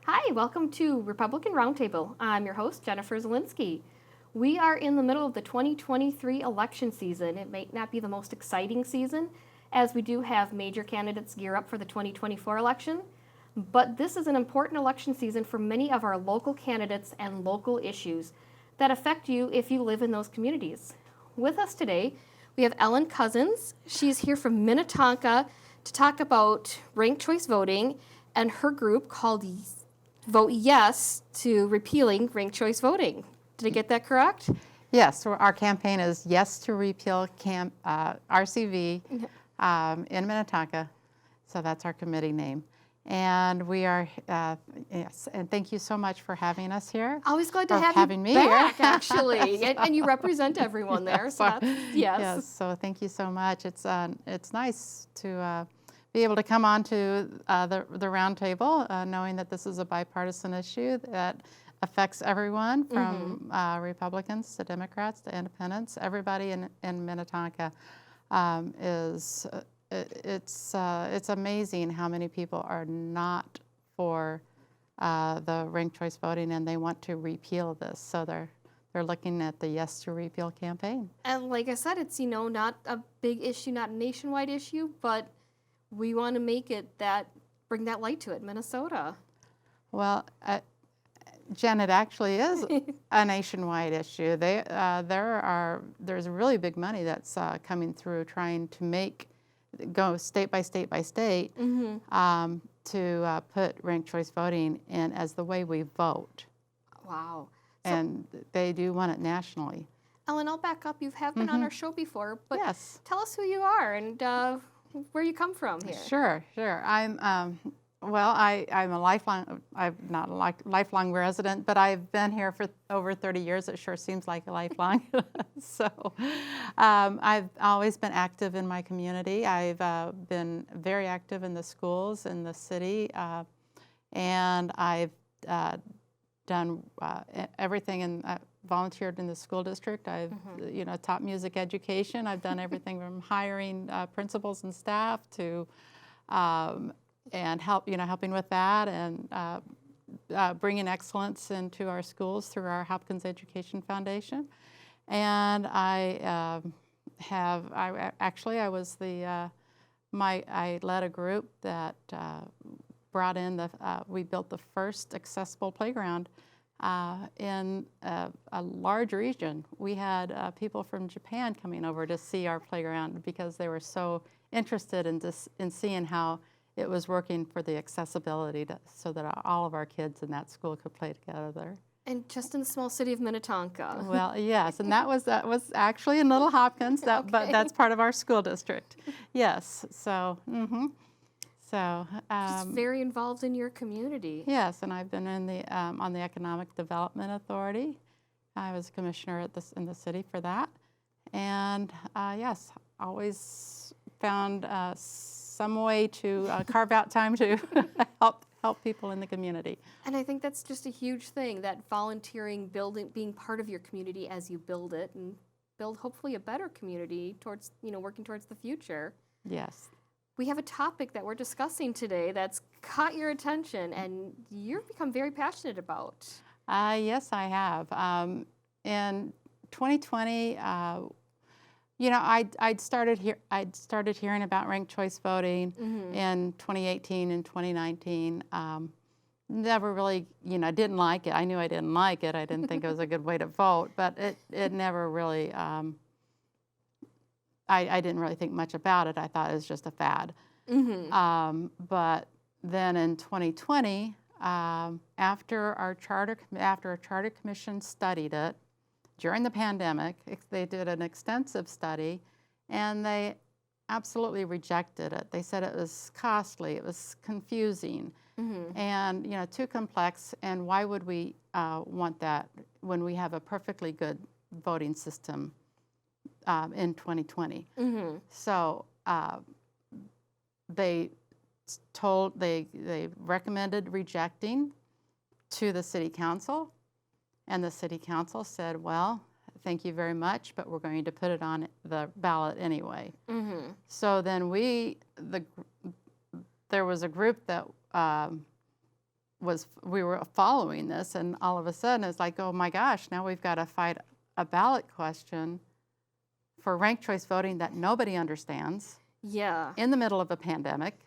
Hi, welcome to Republican Roundtable. I'm your host, Jennifer Zielinski. We are in the middle of the 2023 election season. It may not be the most exciting season, as we do have major candidates gear up for the 2024 election, but this is an important election season for many of our local candidates and local issues that affect you if you live in those communities. With us today, we have Ellen Cousins. She's here from Minnetonka to talk about ranked choice voting and her group called Vote Yes to repealing ranked choice voting. Did I get that correct? Yes, so our campaign is Yes to Repeal RCV in Minnetonka. So that's our committee name. And we are, yes, and thank you so much for having us here. Always glad to have having you me back, here. actually. And you represent everyone there, so that's, yes. Yes, so thank you so much. It's nice to be able to come on to the round table, knowing that this is a bipartisan issue that affects everyone from Republicans to Democrats to Independents. Everybody in Minnetonka it's amazing how many people are not for the ranked choice voting, and they want to repeal this. So they're looking at the Yes to Repeal campaign. And like I said, it's not a big issue, not a nationwide issue, but we want to make it bring that light to it, Minnesota. Well, Jen, it actually is a nationwide issue. There's really big money that's coming through trying to go state by state by state to put ranked choice voting in as the way we vote. Wow. And they do want it nationally. Ellen, I'll back up. You have been on our show before, but yes. Tell us who you are and where you come from here. Sure. I'm a lifelong resident, but I've been here for over 30 years. It sure seems like a lifelong. So I've always been active in my community. I've been very active in the schools in the city, and I've done everything and volunteered in the school district. I've taught music education. I've done everything from hiring principals and staff to and helping with that, and bringing excellence into our schools through our Hopkins Education Foundation. And I led a group that brought in we built the first accessible playground in a large region. We had people from Japan coming over to see our playground because they were so interested in seeing how it was working for the accessibility so that all of our kids in that school could play together. And just in the small city of Minnetonka. Well, yes, and that was actually in Little Hopkins, but that's part of our school district. Yes, so. Just very involved in your community. Yes, and I've been on the Economic Development Authority. I was a commissioner in the city for that, and yes, always found some way to carve out time to help people in the community. And I think that's just a huge thing, that volunteering, being part of your community as you build it, and build hopefully a better community towards, working towards the future. Yes. We have a topic that we're discussing today that's caught your attention and you've become very passionate about. Yes, I have. In 2020, I'd started hearing about ranked choice voting in 2018 and 2019. Never really, didn't like it. I knew I didn't like it. I didn't think it was a good way to vote, but it never really. I didn't really think much about it. I thought it was just a fad. But then in 2020, after a charter commission studied it during the pandemic, they did an extensive study, and they absolutely rejected it. They said it was costly, it was confusing, and too complex. And why would we want that when we have a perfectly good voting system in 2020? So they recommended rejecting to the city council, and the city council said, well, thank you very much, but we're going to put it on the ballot anyway. So then there was a group that we were following this, and all of a sudden it's like, oh my gosh, now we've got to fight a ballot question for ranked choice voting that nobody understands Yeah. in the middle of a pandemic.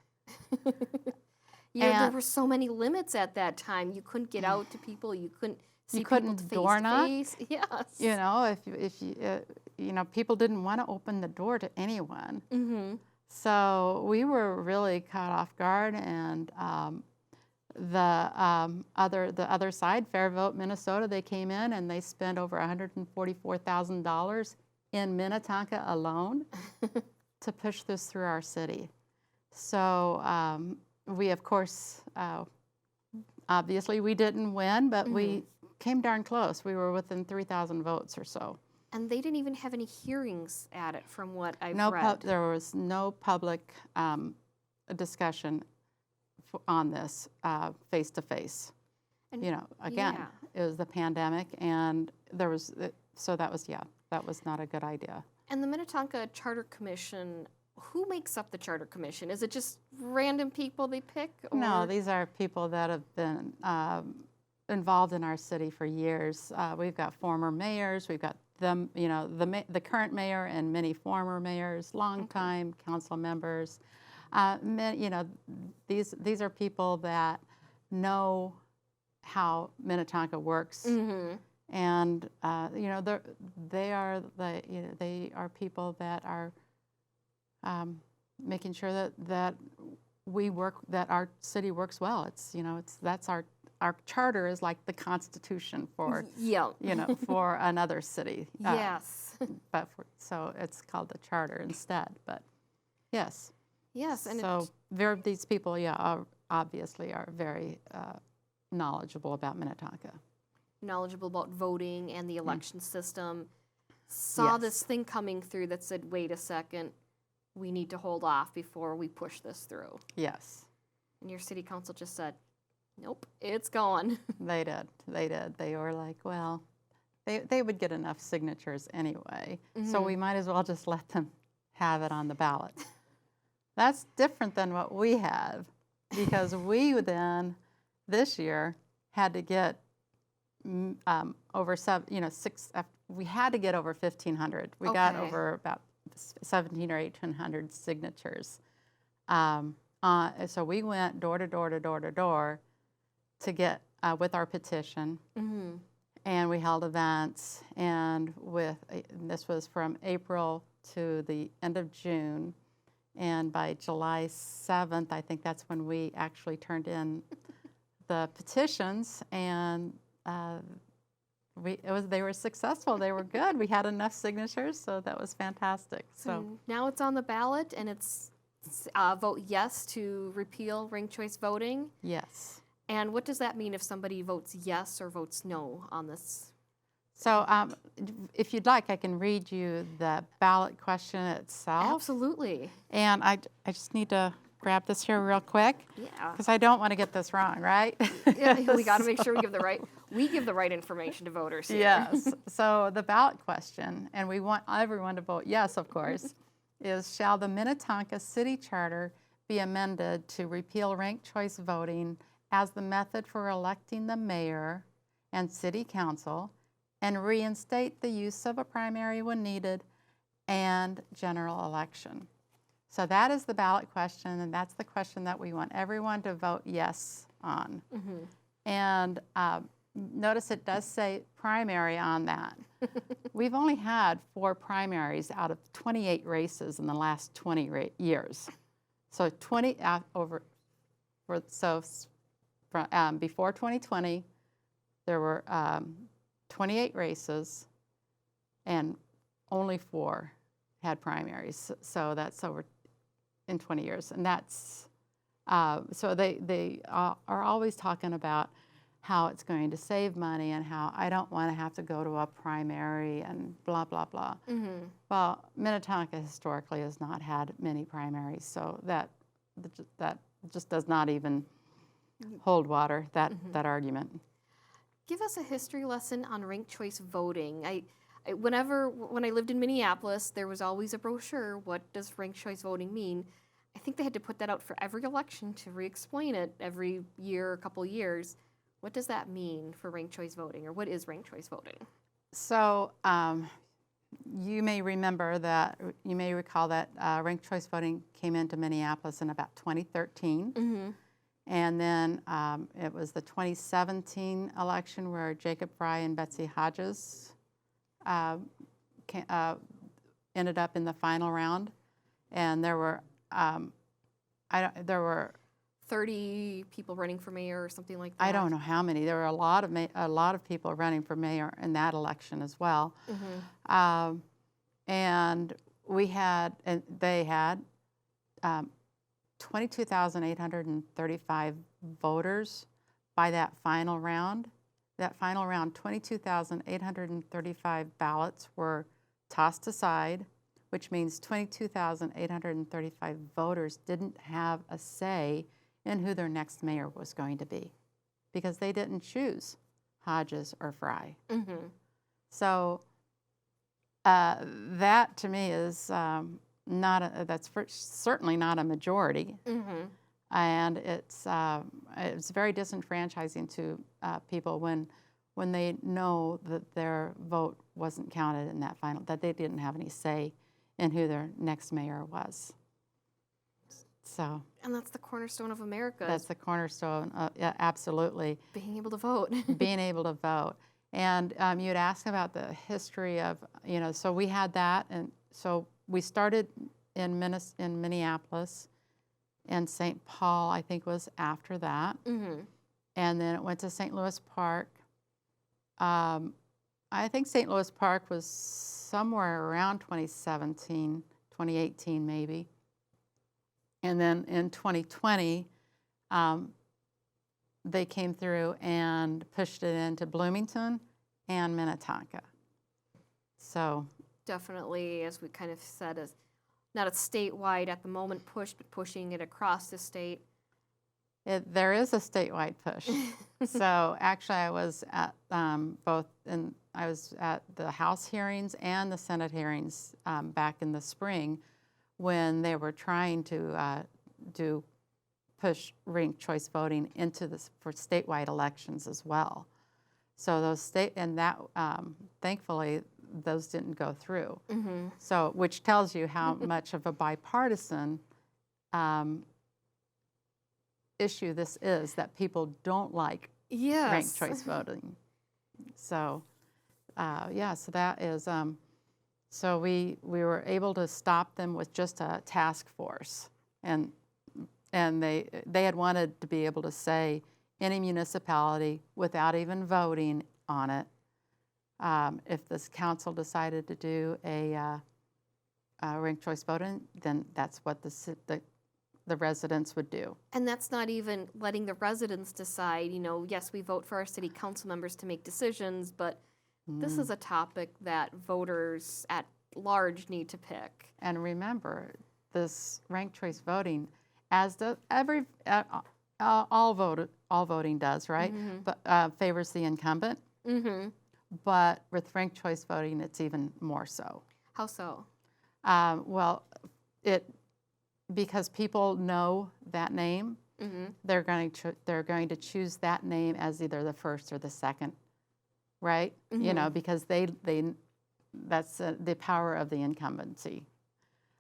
There And were so many limits at that time. You couldn't get out to people. You couldn't see you people couldn't face door to knock. face. Yes. You know, if you people didn't want to open the door to anyone. Mm-hmm. So we were really caught off guard, and the other side, Fair Vote Minnesota, they came in and they spent over $144,000 in Minnetonka alone to push this through our city. So we, of course, obviously we didn't win, but we came darn close. We were within 3,000 votes or so. And they didn't even have any hearings at it, from what I've No, read. there was no public discussion on this face to face. And You know, again, it was the pandemic, and there was that was not a good idea. And the Minnetonka Charter Commission, who makes up the Charter Commission? Is it just random people they pick? Or? No, these are people that have been involved in our city for years. We've got former mayors, we've got them, the current mayor and many former mayors, longtime council members. These are people that know how Minnetonka works, and they are people that are making sure that our city works well. That's our charter is like the Constitution for for another city. Yes. So it's called the charter instead. But yes. Yes, and so these people, obviously are very knowledgeable about Minnetonka. Knowledgeable about voting and the election system. Saw this thing coming through that said, wait a second, we need to hold off before we push this through. Yes. And your city council just said, nope, it's gone. They did. They were like, well, they would get enough signatures anyway, so we might as well just let them have it on the ballot. That's different than what we have, because we then, this year, had to get over we had to get over 1,500. We got over about 1,700 or 1,800 signatures. So we went door to door to door to door to get with our petition, and we held events, and this was from April to the end of June. And by July 7th, I think that's when we actually turned in the petitions, and they were successful. They were good. We had enough signatures, so that was fantastic. So now it's on the ballot, and it's vote yes to repeal ranked choice voting. Yes. And what does that mean if somebody votes yes or votes no on this? So if you'd like, I can read you the ballot question itself. Absolutely. And I just need to grab this here real quick. Yeah. Because I don't want to get this wrong, right? Yeah, we got to make sure we give the right information to voters here. Yes. So the ballot question, and we want everyone to vote yes, of course, is shall the Minnetonka City Charter be amended to repeal ranked choice voting as the method for electing the mayor and city council, and reinstate the use of a primary when needed, and general election? So that is the ballot question, and that's the question that we want everyone to vote yes on. And notice it does say primary on that. We've only had 4 primaries out of 28 races in the last 20 years. So before 2020, there were 28 races, and only 4 had primaries. So that's over in 20 years, and that's so they are always talking about how it's going to save money and how I don't want to have to go to a primary and blah blah blah. Well, Minnetonka historically has not had many primaries, so that just does not even hold water, that argument. Give us a history lesson on ranked choice voting. When I lived in Minneapolis, there was always a brochure. What does ranked choice voting mean? I think they had to put that out for every election to re-explain it every year, a couple years. What does that mean for ranked choice voting, or what is ranked choice voting? So you may recall that ranked choice voting came into Minneapolis in about 2013. Mm-hmm. And then it was the 2017 election where Jacob Fry and Betsy Hodges ended up in the final round. And there were, there were 30 people running for mayor or something like that. I don't know how many. There were a lot of people running for mayor in that election as well. Mm-hmm. And they had 22,835 voters by that final round. That final round, 22,835 ballots were tossed aside, which means 22,835 voters didn't have a say in who their next mayor was going to be, because they didn't choose Hodges or Fry. Mm-hmm. So that to me is certainly not a majority. Mm-hmm. And it's very disenfranchising to people when they know that their vote wasn't counted in that final, that they didn't have any say in who their next mayor was. So. And that's the cornerstone of America. That's the cornerstone, yeah, absolutely. Being able to vote. Being able to vote. And you had asked about the history of, so we had that, and so we started in Minneapolis, and St. Paul, I think, was after that. Mm-hmm. And then it went to St. Louis Park. I think St. Louis Park was somewhere around 2017, 2018 maybe. And then in 2020, they came through and pushed it into Bloomington and Minnetonka. So Definitely, as we kind of said, as not a statewide at the moment push, but pushing it across the state. There is a statewide push. So actually, I was at I was at the House hearings and the Senate hearings back in the spring, when they were trying to push ranked choice voting into this for statewide elections as well. So those thankfully those didn't go through. Mm-hmm. So, which tells you how much of a bipartisan issue this is, that people don't like Yes. ranked choice voting. So, so that is. So we were able to stop them with just a task force, and they had wanted to be able to say any municipality without even voting on it. If this council decided to do a ranked choice voting, then that's what the residents would do. And that's not even letting the residents decide. Yes, we vote for our city council members to make decisions, but this is a topic that voters at large need to pick. And remember, this ranked choice voting, as all voting does, right? Mm-hmm. But favors the incumbent. Mm-hmm. But with ranked choice voting, it's even more so. How so? Because people know that name, Mm-hmm. they're going to choose that name as either the first or the second, right? Mm-hmm. Because that's the power of the incumbency.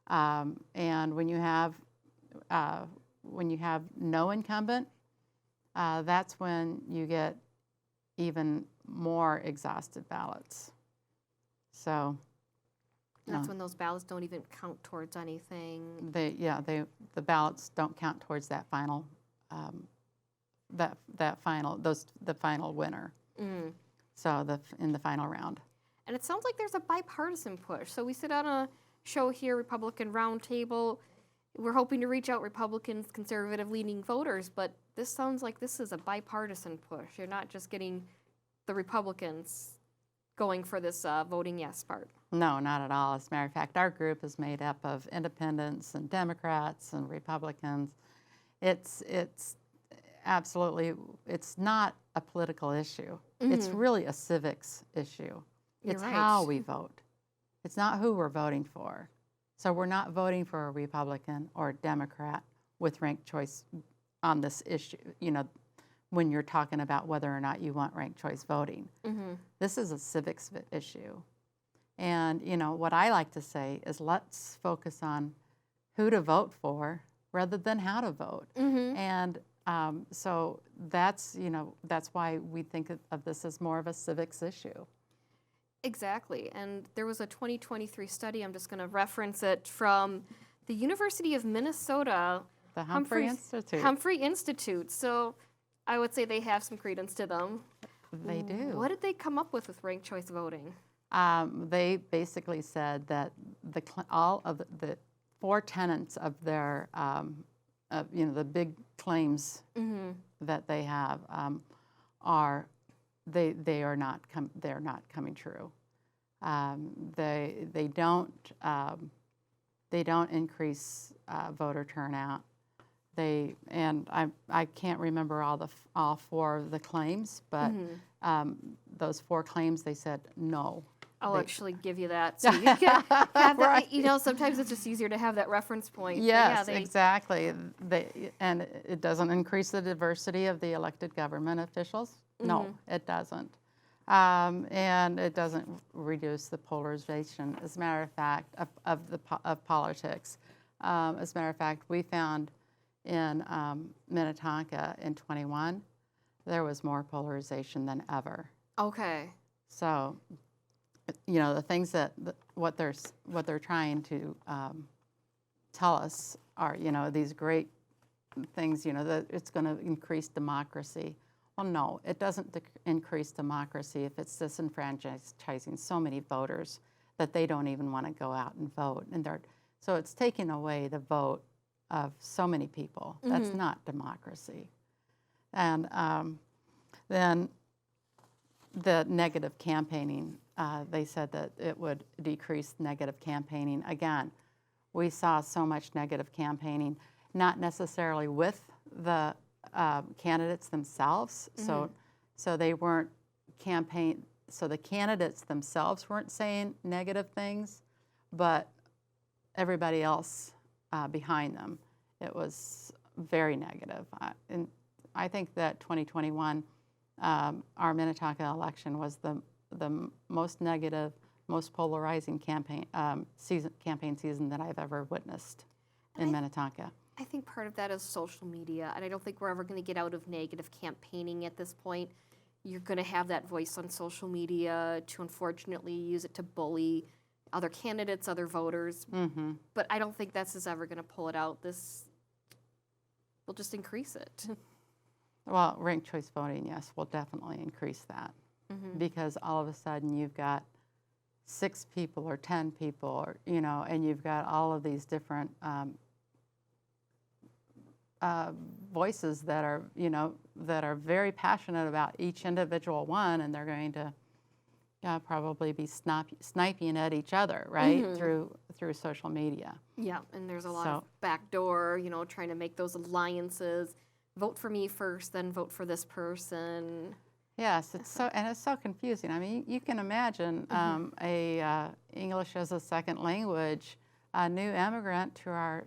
And when you have no incumbent, that's when you get even more exhausted ballots. So That's when those ballots don't even count towards anything. the ballots don't count towards that final the final winner. Mm. So in the final round. And it sounds like there's a bipartisan push. So we sit on a show here, Republican Roundtable. We're hoping to reach out Republicans, conservative-leaning voters, but this sounds like this is a bipartisan push. You're not just getting the Republicans going for this voting yes part. No, not at all. As a matter of fact, our group is made up of independents and Democrats and Republicans. It's absolutely, it's not a political issue. Mm-hmm. It's really a civics issue. You're It's right. how we vote. It's not who we're voting for. So we're not voting for a Republican or a Democrat with ranked choice on this issue, when you're talking about whether or not you want ranked choice voting. This is a civics issue. And, what I like to say is let's focus on who to vote for rather than how to vote. And so that's why we think of this as more of a civics issue. Exactly. And there was a 2023 study, I'm just going to reference it, from the University of Minnesota. The Humphrey Institute. Humphrey Institute. So I would say they have some credence to them. They do. What did they come up with ranked choice voting? They basically said that all of the 4 tenets of their, the big claims that they have they're not coming true. They don't increase voter turnout. I can't remember all 4 of the claims, but those 4 claims they said no. I'll actually give you that, so you can have that. Right. Sometimes it's just easier to have that reference point. Yes, exactly. And it doesn't increase the diversity of the elected government officials. No, it doesn't. And it doesn't reduce the polarization, as a matter of fact, of politics. As a matter of fact, we found in Minnetonka in 21, there was more polarization than ever. Okay. So, the things what they're trying to tell us are, these great things, that it's going to increase democracy. Well, no, it doesn't increase democracy if it's disenfranchising so many voters that they don't even want to go out and vote. So it's taking away the vote of so many people. That's not democracy. And then the negative campaigning, they said that it would decrease negative campaigning. Again, we saw so much negative campaigning, not necessarily with the candidates themselves. So they weren't so the candidates themselves weren't saying negative things, but everybody else behind them, it was very negative. And I think that 2021, our Minnetonka election was the most negative, most polarizing campaign season that I've ever witnessed in Minnetonka. I think part of that is social media, and I don't think we're ever going to get out of negative campaigning at this point. You're going to have that voice on social media to unfortunately use it to bully other candidates, other voters. But I don't think this is ever going to pull it out. This will just increase it. Well, ranked choice voting, yes, will definitely increase that. Because all of a sudden you've got 6 people or 10 people, or, and you've got all of these different voices that are very passionate about each individual one, and they're going to probably be sniping at each other, right, through social media. Yeah, and there's a lot of backdoor, trying to make those alliances. Vote for me first, then vote for this person. Yes, it's so confusing. I mean, you can imagine a English as a second language, a new immigrant to our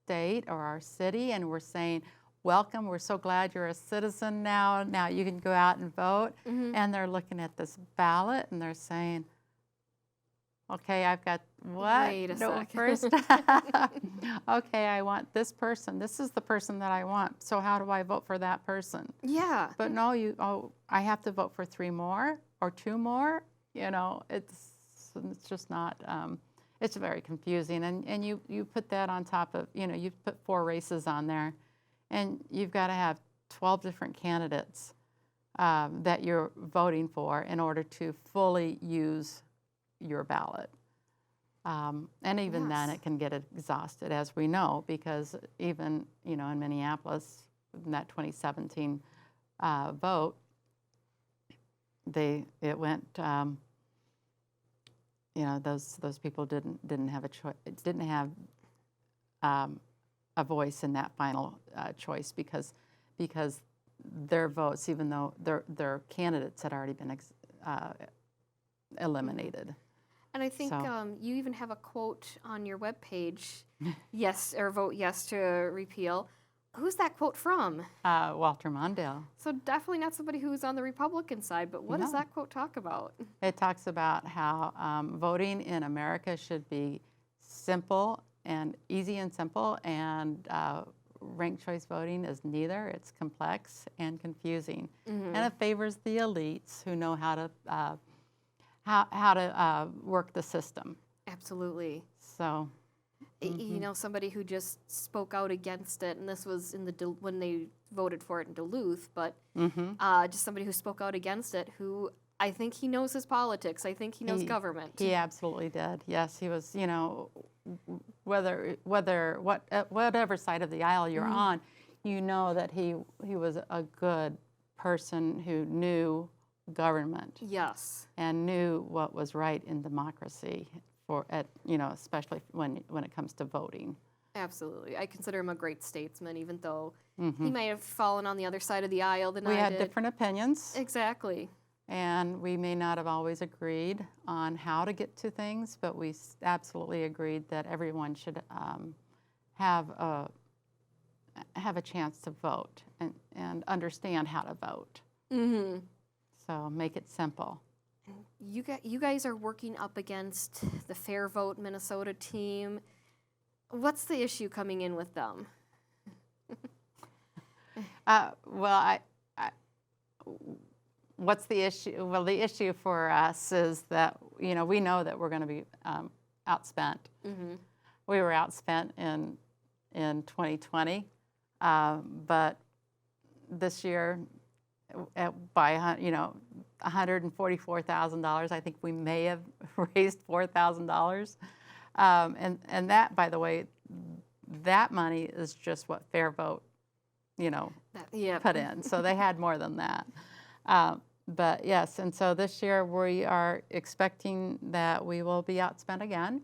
state or our city, and we're saying, welcome, we're so glad you're a citizen now. Now you can go out and vote. And they're looking at this ballot and they're saying, okay, I've got what? Wait a second. First. Okay, I want this person. This is the person that I want. So how do I vote for that person? Yeah. But no, I have to vote for 3 more or 2 more. It's just not. It's very confusing, and you put that on top of, you put 4 races on there, and you've got to have 12 different candidates that you're voting for in order to fully use your ballot. And even then it can get exhausted, as we know, because even, in Minneapolis, in that 2017 vote, it went, those people didn't have a choice, didn't have a voice in that final choice because their votes, even though their candidates had already been eliminated. And I think So- you even have a quote on your webpage, yes, or vote yes to repeal. Who's that quote from? Walter Mondale. So definitely not somebody who's on the Republican side, but what does No. that quote talk about? It talks about how voting in America should be simple and easy and simple, and ranked choice voting is neither. It's complex and confusing, and it favors the elites who know how to work the system. Absolutely. So, You know, somebody who just spoke out against it, and this was in when they voted for it in Duluth, but just somebody who spoke out against it, who I think he knows his politics. I think he knows government. He absolutely did. Yes, he was. You know, whatever side of the aisle you're on, you know that he was a good person who knew government. Yes. And knew what was right in democracy especially when it comes to voting. Absolutely. I consider him a great statesman, even though he may have fallen on the other side of the aisle than I did. We had different opinions. Exactly. And we may not have always agreed on how to get to things, but we absolutely agreed that everyone should have a chance to vote and understand how to vote. Mm-hmm. So make it simple. You guys are working up against the Fair Vote Minnesota team. What's the issue coming in with them? What's the issue? Well, the issue for us is that, we know that we're going to be outspent. Mm-hmm. We were outspent in 2020, but this year, by $144,000, I think we may have raised $4,000, and that, by the way, that money is just what Fair Vote, put in. So they had more than that. But yes, and so this year we are expecting that we will be outspent again,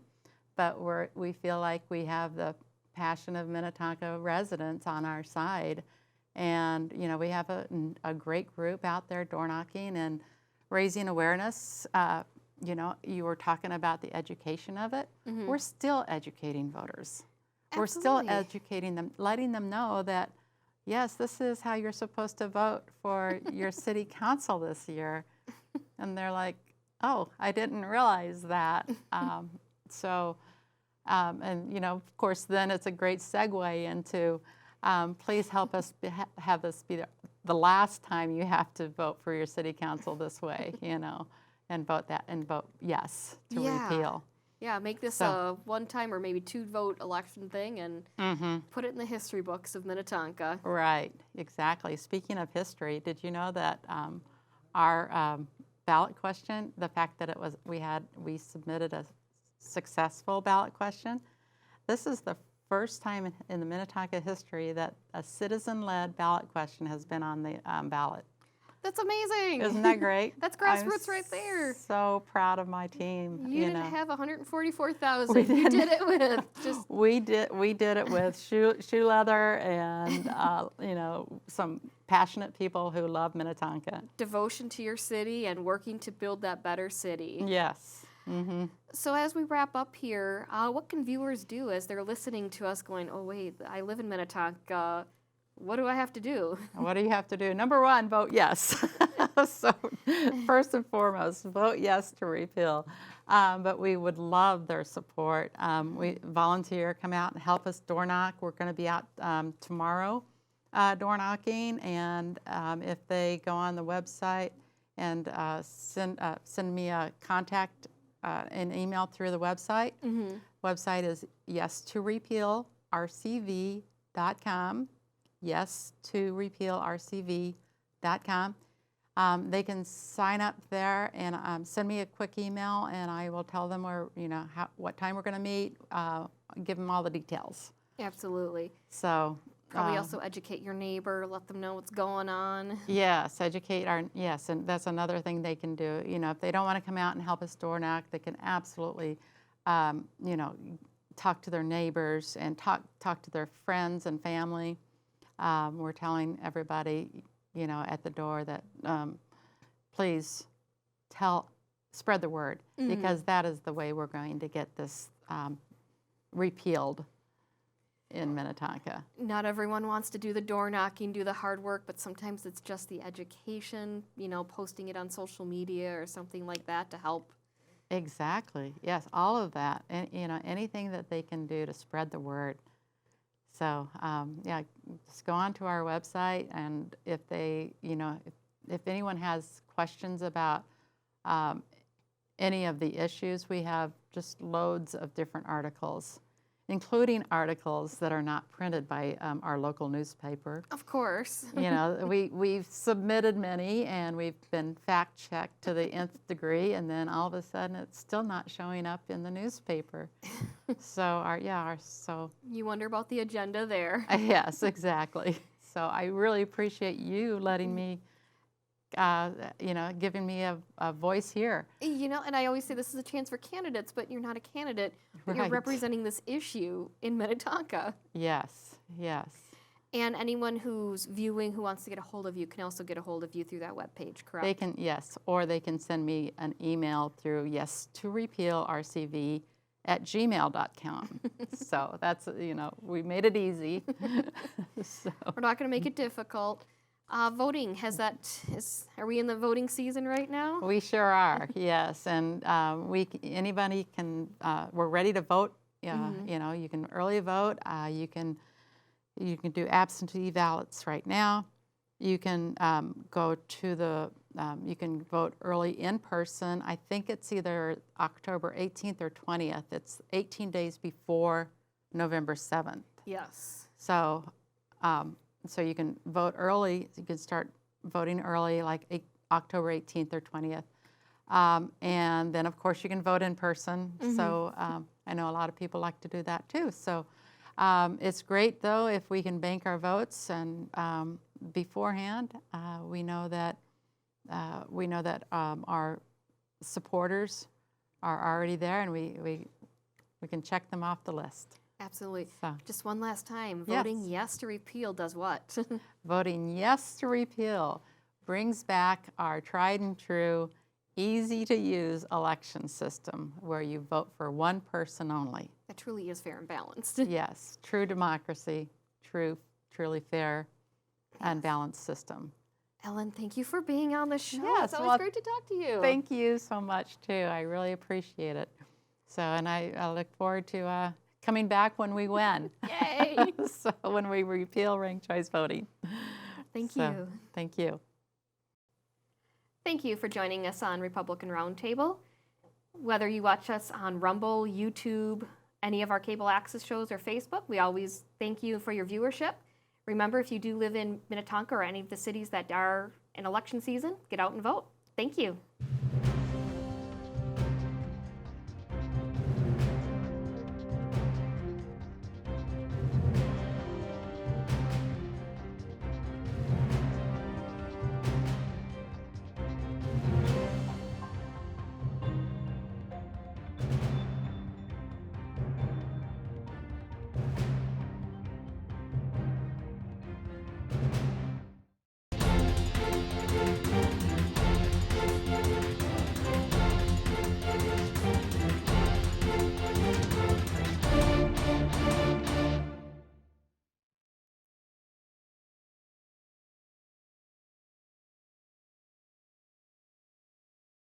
but we feel like we have the passion of Minnetonka residents on our side. And, we have a great group out there door knocking and raising awareness. You were talking about the education of it. Mm-hmm. We're still educating voters. Absolutely. We're still educating them, letting them know that, yes, this is how you're supposed to vote for your city council this year. And they're like, oh, I didn't realize that. And, of course, then it's a great segue into please help us have this be the last time you have to vote for your city council this way, and vote yes to repeal. Yeah, make this a one-time or maybe two-vote election thing and put it in the history books of Minnetonka. Right, exactly. Speaking of history, did you know that our ballot question, the fact that we submitted a successful ballot question, this is the first time in the Minnetonka history that a citizen-led ballot question has been on the ballot. That's amazing. Isn't that great? That's grassroots right there. So proud of my team. You didn't have 144,000. You did it with just. We did it with shoe leather and some passionate people who love Minnetonka. Devotion to your city and working to build that better city. Yes. Mm-hmm. So as we wrap up here, what can viewers do as they're listening to us going, oh, wait, I live in Minnetonka. What do I have to do? What do you have to do? Number one, vote yes. So first and foremost, vote yes to repeal. But we would love their support. We volunteer, come out and help us door knock. We're going to be out tomorrow door knocking. And if they go on the website and send me a contact an email through the website. Mm-hmm. Website is yes2repealrcv.com. yes2repealrcv.com. They can sign up there and send me a quick email, and I will tell them what time we're going to meet. Give them all the details. Absolutely. So. Probably also educate your neighbor, let them know what's going on. Yes, and that's another thing they can do. If they don't want to come out and help us door knock, they can absolutely, talk to their neighbors and talk to their friends and family. We're telling everybody, at the door that please tell spread the word, because that is the way we're going to get this repealed in Minnetonka. Not everyone wants to do the door knocking, do the hard work, but sometimes it's just the education, posting it on social media or something like that to help. Exactly. Yes, all of that, and anything that they can do to spread the word. So yeah, just go onto our website, and if they, if anyone has questions about any of the issues, we have just loads of different articles, including articles that are not printed by our local newspaper. Of course. We've submitted many, and we've been fact-checked to the nth degree, and then all of a sudden it's still not showing up in the newspaper. So so You wonder about the agenda there. yes, exactly. So I really appreciate you letting me, giving me a voice here. And I always say this is a chance for candidates, but you're not a candidate, but you're Right. representing this issue in Minnetonka. Yes, yes. And anyone who's viewing who wants to get a hold of you can also get a hold of you through that webpage, correct? They can, yes, or they can send me an email through yes-to-repeal-RCV@gmail.com. So that's, we made it easy. So. We're not going to make it difficult. Voting, are we in the voting season right now? We sure are, yes. And anybody can, we're ready to vote. You can early vote. You can do absentee ballots right now. You can go to you can vote early in person. I think it's either October 18th or 20th. It's 18 days before November 7th. Yes. So you can vote early. You can start voting early, like October 18th or 20th. And then, of course, you can vote in person. So I know a lot of people like to do that, too. So it's great, though, if we can bank our votes and beforehand. We know that our supporters are already there, and we can check them off the list. Absolutely. So. Just one last time, Yes. voting yes to repeal does what? Voting yes to repeal brings back our tried and true, easy-to-use election system where you vote for one person only. That truly is fair and balanced. Yes, true democracy, truly fair and balanced system. Ellen, thank you for being on the show. Yes, It's always well, great to talk to you. Thank you so much, too. I really appreciate it. So, and I look forward to coming back when we win. Yay! So when we repeal ranked choice voting. Thank So, you. Thank you. Thank you for joining us on Republican Roundtable. Whether you watch us on Rumble, YouTube, any of our cable access shows, or Facebook, we always thank you for your viewership. Remember, if you do live in Minnetonka or any of the cities that are in election season, get out and vote. Thank you.